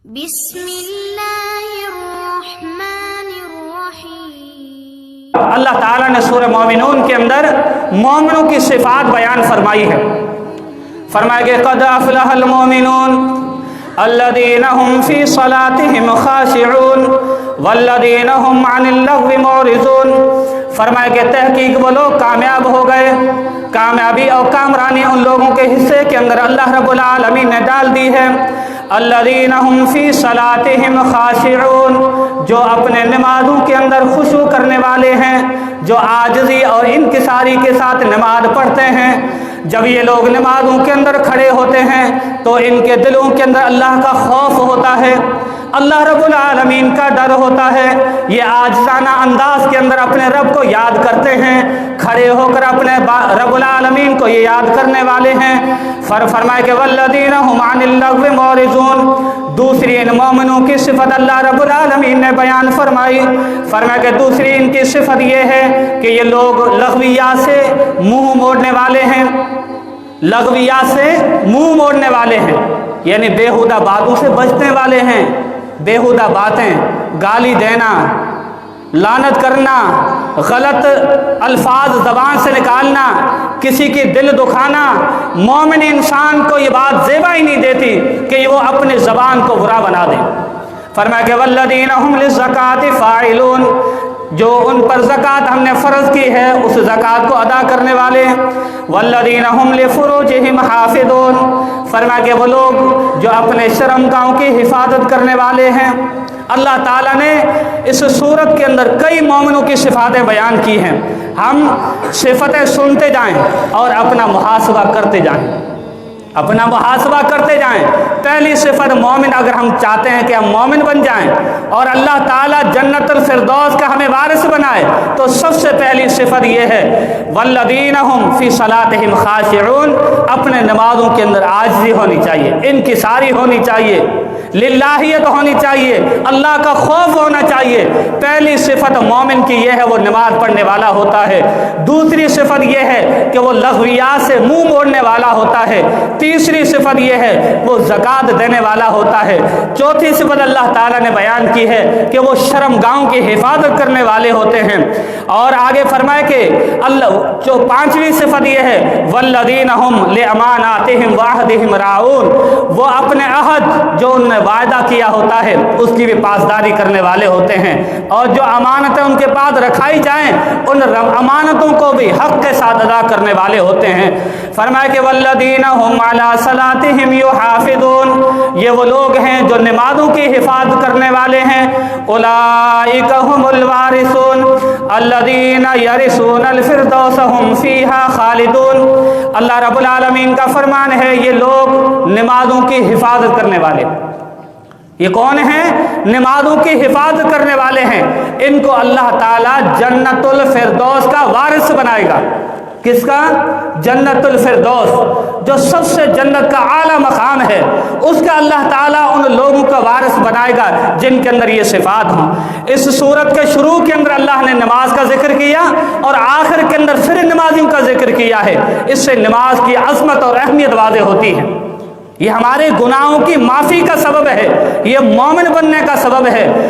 بسم اللہ الرحمن الرحیم۔ اللہ تعالیٰ نے سورہ مومنون کے اندر مومنوں کی صفات بیان فرمائی ہے۔ فرمایا کہ قد افلح المومنون الذین هم فی صلاتهم خاشعون والذین هم عن اللغو معرضون۔ فرمایا کہ تحقیق وہ لوگ کامیاب ہو گئے، کامیابی اور کامرانی ان لوگوں کے حصے کے اندر اللہ رب العالمین نے ڈال دی ہے۔ الذین هم فی صلاتهم خاشعون، جو اپنے نمازوں کے اندر خشوع کرنے والے ہیں، جو عاجزی اور انکساری کے ساتھ نماز پڑھتے ہیں۔ جب یہ لوگ نمازوں کے اندر کھڑے ہوتے ہیں تو ان کے دلوں کے اندر اللہ کا خوف ہوتا ہے، اللہ رب العالمین کا ڈر ہوتا ہے۔ یہ عاجزانہ انداز کے اندر اپنے رب کو یاد کرتے ہیں، کھڑے ہو کر اپنے رب العالمین کو یہ یاد کرنے والے ہیں۔ فرمائے کہ والذین هم عن اللغو معرضون، دوسری ان مومنوں کی صفت اللہ رب العالمین نے بیان فرمائی۔ فرمایا کہ دوسری ان کی صفت یہ ہے کہ یہ لوگ لغویات سے منہ موڑنے والے ہیں، لغویات سے منہ موڑنے والے ہیں، یعنی بیہودہ باتوں سے بچنے والے ہیں۔ بیہودہ باتیں، گالی دینا، لعنت کرنا، غلط الفاظ زبان سے نکالنا، کسی کی دل دکھانا، مومن انسان کو یہ بات زیبا ہی نہیں دیتی کہ وہ اپنی زبان کو برا بنا دے۔ فرمایا کہ والذین هم للزکاۃ فاعلون، جو ان پر زکوٰۃ ہم نے فرض کی ہے اس زکوٰۃ کو ادا کرنے والے۔ والذین هم لفروجہم حافظون، فرمایا کہ وہ لوگ جو اپنے شرمگاہوں کی حفاظت کرنے والے ہیں۔ اللہ تعالیٰ نے اس صورت کے اندر کئی مومنوں کی صفاتیں بیان کی ہیں، ہم صفتیں سنتے جائیں اور اپنا محاسبہ کرتے جائیں، اپنا محاسبہ کرتے جائیں۔ پہلی صفت مومن، اگر ہم چاہتے ہیں کہ ہم مومن بن جائیں اور اللہ تعالیٰ جنت الفردوس کا ہمیں وارث بنائے، تو سب سے پہلی صفت یہ ہے والذین هم فی صلاتہم خاشعون، اپنے نمازوں کے اندر عاجزی ہونی چاہیے، انکساری ہونی چاہیے، للہیت ہونی چاہیے، اللہ کا خوف ہونا چاہیے۔ پہلی صفت مومن کی یہ ہے وہ نماز پڑھنے والا ہوتا ہے۔ دوسری صفت یہ ہے کہ وہ لغویات سے منہ موڑنے والا ہوتا ہے۔ تیسری صفت یہ ہے وہ زکوٰۃ دینے والا ہوتا ہے۔ چوتھی صفت اللہ تعالیٰ نے بیان کی ہے کہ وہ شرمگاہوں کی حفاظت کرنے والے ہوتے ہیں۔ اور آگے فرمائے کہ جو پانچویں صفت یہ ہے والذین هم لاماناتہم وعہدہم راعون، وہ اپنے عہد جو انہوں نے وعدہ کیا ہوتا ہے اس کی بھی پاسداری کرنے والے ہوتے ہیں، اور جو امانتیں ان کے پاس رکھائی جائیں ان امانتوں کو بھی حق کے ساتھ ادا کرنے والے ہوتے ہیں۔ فرمایا کہ والذین هم علی صلاتہم یحافظون، یہ وہ لوگ ہیں جو نمازوں کی حفاظت کرنے والے ہیں۔ اولئک هم الوارثون الذین یرثون الفردوس هم فیہا خالدون۔ اللہ رب العالمین کا فرمان ہے یہ لوگ نمازوں کی حفاظت کرنے والے، یہ کون ہیں؟ نمازوں کی حفاظت کرنے والے ہیں، ان کو اللہ تعالیٰ جنت الفردوس کا وارث بنائے گا۔ کس کا؟ جنت الفردوس، جو سب سے جنت کا اعلیٰ مقام ہے، اس کا اللہ تعالیٰ ان لوگوں کا وارث بنائے گا جن کے اندر یہ صفات ہوں۔ اس صورت کے شروع کے اندر اللہ نے نماز کا ذکر کیا اور آخر کے اندر پھر نمازیوں کا ذکر کیا ہے۔ اس سے نماز کی عظمت اور اہمیت واضح ہوتی ہے۔ یہ ہمارے گناہوں کی معافی کا سبب ہے، یہ مومن بننے کا سبب ہے۔